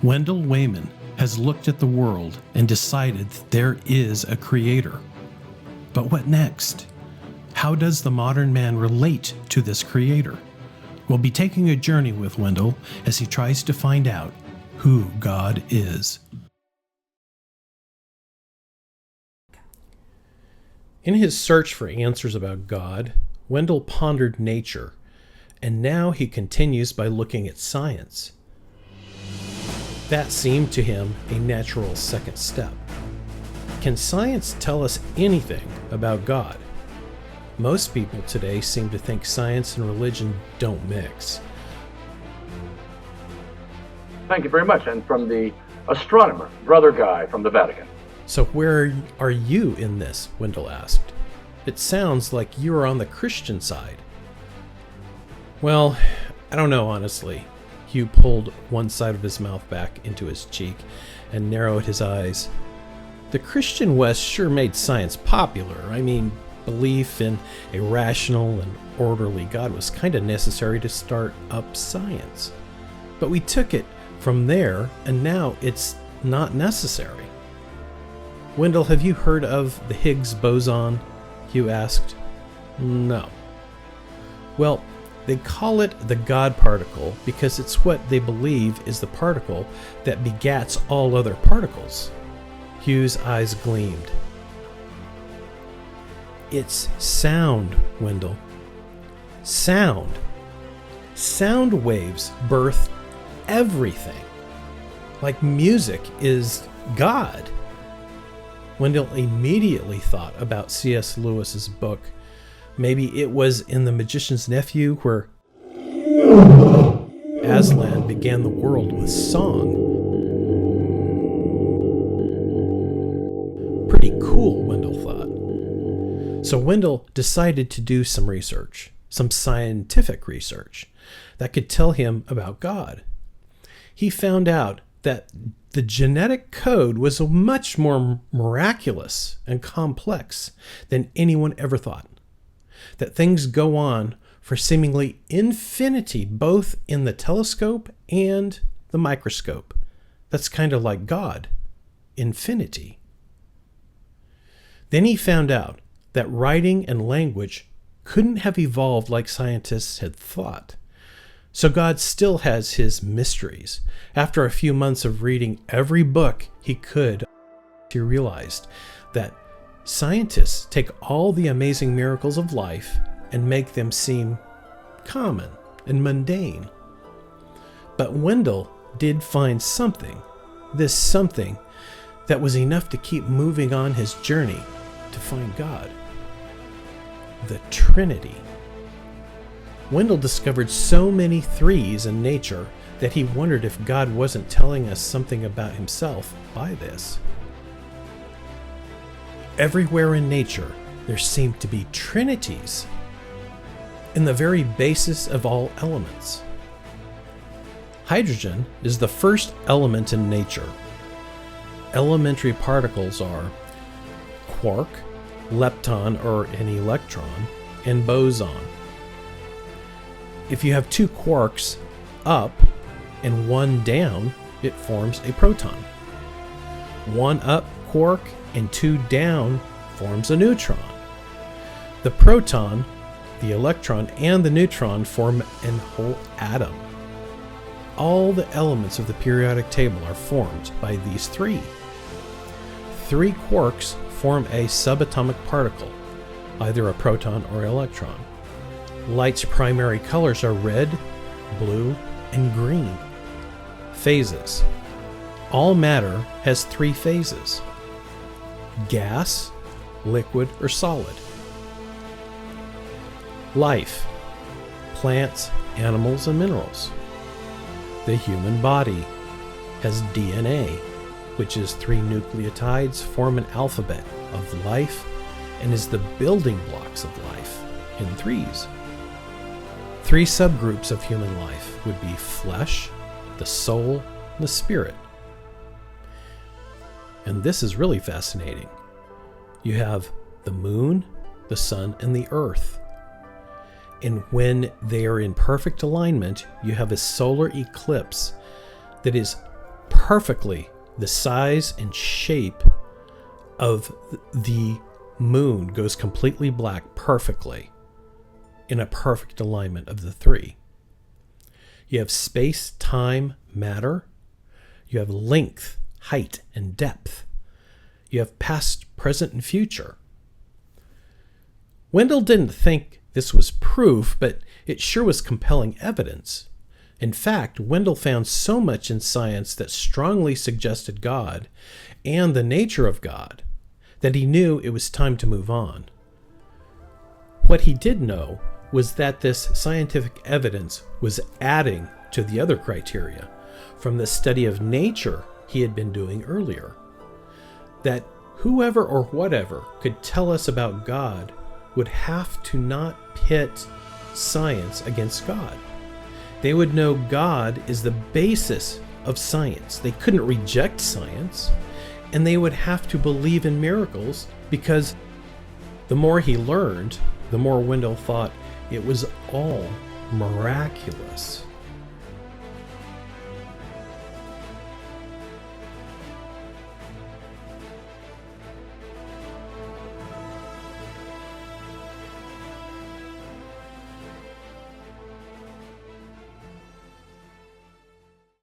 Wendell Wayman has looked at the world and decided that there is a creator. But what next? How does the modern man relate to this creator? We'll be taking a journey with Wendell as he tries to find out who God is. In his search for answers about God, Wendell pondered nature, and now he continues by looking at science. That seemed to him a natural second step. Can science tell us anything about God? Most people today seem to think science and religion don't mix. Thank you very much. And from the astronomer, Brother Guy from the Vatican. So where are you in this? Wendell asked. It sounds like you are on the Christian side. Well, I don't know, honestly. Hugh pulled one side of his mouth back into his cheek and narrowed his eyes. The Christian West sure made science popular. I mean, belief in a rational and orderly God was kind of necessary to start up science. But we took it from there, and now it's not necessary. Wendell, have you heard of the Higgs boson? Hugh asked. No. Well, they call it the God particle because it's what they believe is the particle that begats all other particles. Hugh's eyes gleamed. It's sound, Wendell. Sound. Sound waves birth everything. Like music is God. Wendell immediately thought about C.S. Lewis's book. Maybe it was in The Magician's Nephew where Aslan began the world with song. Pretty cool, Wendell thought. So Wendell decided to do some research, some scientific research, that could tell him about God. He found out that the genetic code was much more miraculous and complex than anyone ever thought. That things go on for seemingly infinity, both in the telescope and the microscope. That's kind of like God, infinity. Then he found out that writing and language couldn't have evolved like scientists had thought. So God still has his mysteries. After a few months of reading every book he could, he realized that scientists take all the amazing miracles of life and make them seem common and mundane. But Wendell did find something, this something that was enough to keep moving on his journey to find God. The Trinity. Wendell discovered so many threes in nature that he wondered if God wasn't telling us something about himself by this. Everywhere in nature, there seemed to be trinities in the very basis of all elements. Hydrogen is the first element in nature. Elementary particles are quark, lepton or an electron, and boson. If you have two quarks up and one down, it forms a proton. One up quark and two down forms a neutron. The proton, the electron, and the neutron form a whole atom. All the elements of the periodic table are formed by these three. Three quarks form a subatomic particle, either a proton or electron. Light's primary colors are red, blue, and green. Phases. All matter has three phases: gas, liquid, or solid. Life. Plants, animals, and minerals. The human body has DNA, which is three nucleotides form an alphabet of life and is the building blocks of life in threes. Three subgroups of human life would be flesh, the soul, and the spirit. And this is really fascinating. You have the moon, the sun, and the earth. And when they are in perfect alignment, you have a solar eclipse that is perfectly the size and shape of the moon goes completely black perfectly in a perfect alignment of the three. You have space, time, matter. You have length, height, and depth. You have past, present, and future. Wendell didn't think this was proof, but it sure was compelling evidence. In fact, Wendell found so much in science that strongly suggested God and the nature of God that he knew it was time to move on. What he did know was that this scientific evidence was adding to the other criteria from the study of nature he had been doing earlier. That whoever or whatever could tell us about God would have to not pit science against God. They would know God is the basis of science. They couldn't reject science, and they would have to believe in miracles, because the more he learned, the more Wendell thought it was all miraculous.